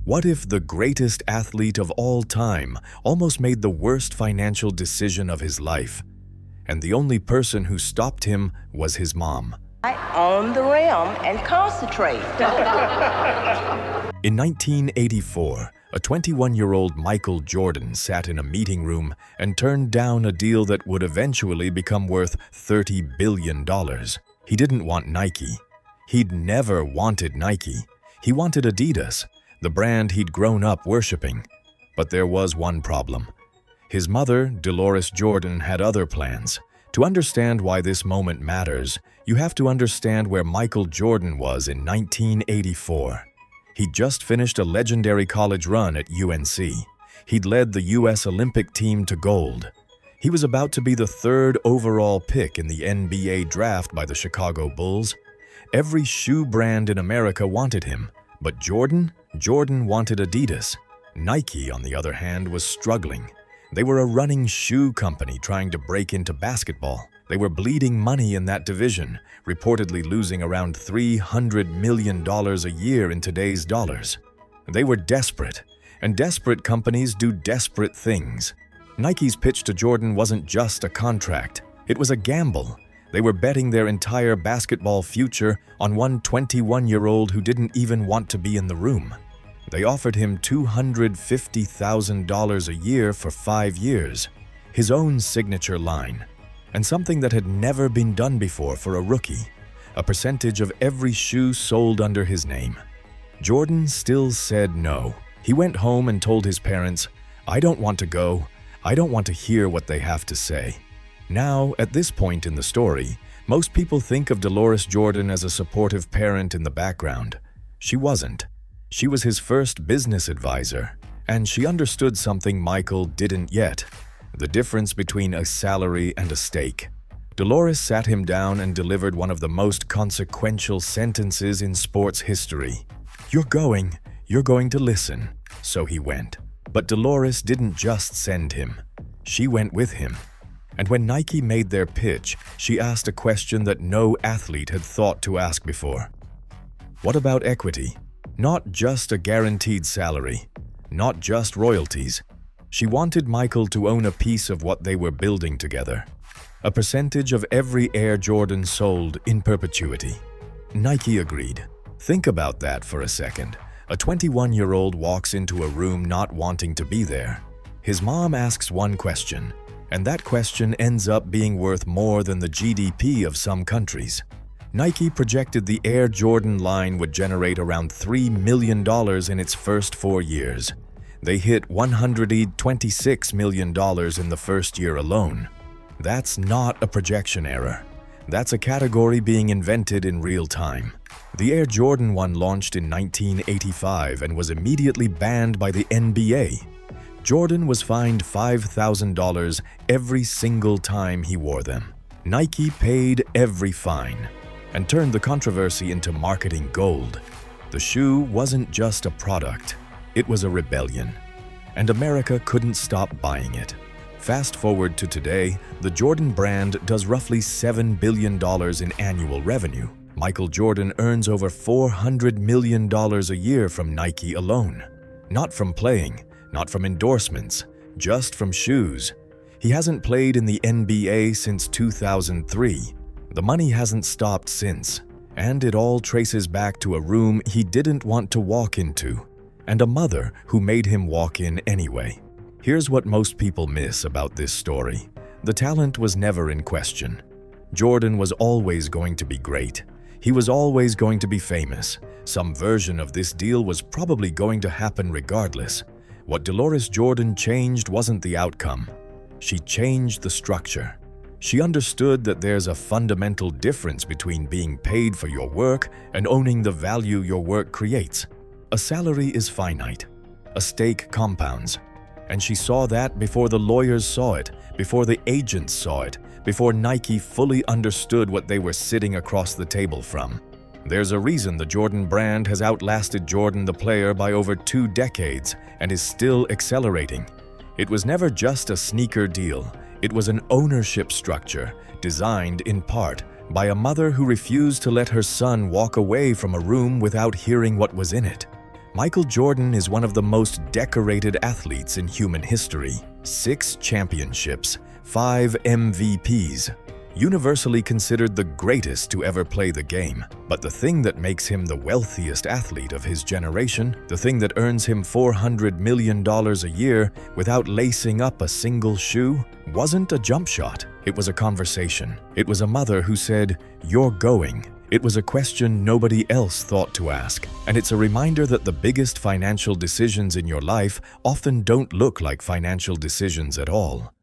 What if the greatest athlete of all time almost made the worst financial decision of his life? And the only person who stopped him was his mom. On the rim and concentrate. In 1984, a 21-year-old Michael Jordan sat in a meeting room and turned down a deal that would eventually become worth $30 billion. He didn't want Nike. He'd never wanted Nike. He wanted Adidas, the brand he'd grown up worshiping. But there was one problem. His mother, Deloris Jordan, had other plans. To understand why this moment matters, you have to understand where Michael Jordan was in 1984. He'd just finished a legendary college run at UNC. He'd led the U.S. Olympic team to gold. He was about to be the third overall pick in the NBA draft by the Chicago Bulls. Every shoe brand in America wanted him, but Jordan wanted Adidas. Nike, on the other hand, was struggling. They were a running shoe company trying to break into basketball. They were bleeding money in that division, reportedly losing around $300 million a year in today's dollars. They were desperate, and desperate companies do desperate things. Nike's pitch to Jordan wasn't just a contract. It was a gamble. They were betting their entire basketball future on one 21-year-old who didn't even want to be in the room. They offered him $250,000 a year for 5 years, his own signature line, and something that had never been done before for a rookie, a percentage of every shoe sold under his name. Jordan still said no. He went home and told his parents, "I don't want to go. I don't want to hear what they have to say." Now, at this point in the story, most people think of Deloris Jordan as a supportive parent in the background. She wasn't. She was his first business advisor, and she understood something Michael didn't yet: the difference between a salary and a stake. Deloris sat him down and delivered one of the most consequential sentences in sports history. You're going to listen." So he went. But Deloris didn't just send him. She went with him. And when Nike made their pitch, she asked a question that no athlete had thought to ask before. What about equity? Not just a guaranteed salary, not just royalties. She wanted Michael to own a piece of what they were building together, a percentage of every Air Jordan sold in perpetuity. Nike agreed. Think about that for a second. A 21-year-old walks into a room not wanting to be there. His mom asks one question, and that question ends up being worth more than the GDP of some countries. Nike projected the Air Jordan line would generate around $3 million in its first 4 years. They hit $126 million in the first year alone. That's not a projection error. That's a category being invented in real time. The Air Jordan 1 launched in 1985 and was immediately banned by the NBA. Jordan was fined $5,000 every single time he wore them. Nike paid every fine and turned the controversy into marketing gold. The shoe wasn't just a product, it was a rebellion, and America couldn't stop buying it. Fast forward to today, the Jordan brand does roughly $7 billion in annual revenue. Michael Jordan earns over $400 million a year from Nike alone. Not from playing, not from endorsements, just from shoes. He hasn't played in the NBA since 2003. The money hasn't stopped since, and it all traces back to a room he didn't want to walk into, and a mother who made him walk in anyway. Here's what most people miss about this story. The talent was never in question. Jordan was always going to be great. He was always going to be famous. Some version of this deal was probably going to happen regardless. What Deloris Jordan changed wasn't the outcome. She changed the structure. She understood that there's a fundamental difference between being paid for your work and owning the value your work creates. A salary is finite. A stake compounds. And she saw that before the lawyers saw it, before the agents saw it, before Nike fully understood what they were sitting across the table from. There's a reason the Jordan brand has outlasted Jordan the player by over 2 decades and is still accelerating. It was never just a sneaker deal. It was an ownership structure designed in part by a mother who refused to let her son walk away from a room without hearing what was in it. Michael Jordan is one of the most decorated athletes in human history. 6 championships, 5 MVPs. Universally considered the greatest to ever play the game. But the thing that makes him the wealthiest athlete of his generation, the thing that earns him $400 million a year without lacing up a single shoe, wasn't a jump shot. It was a conversation. It was a mother who said, "You're going." It was a question nobody else thought to ask. And it's a reminder that the biggest financial decisions in your life often don't look like financial decisions at all.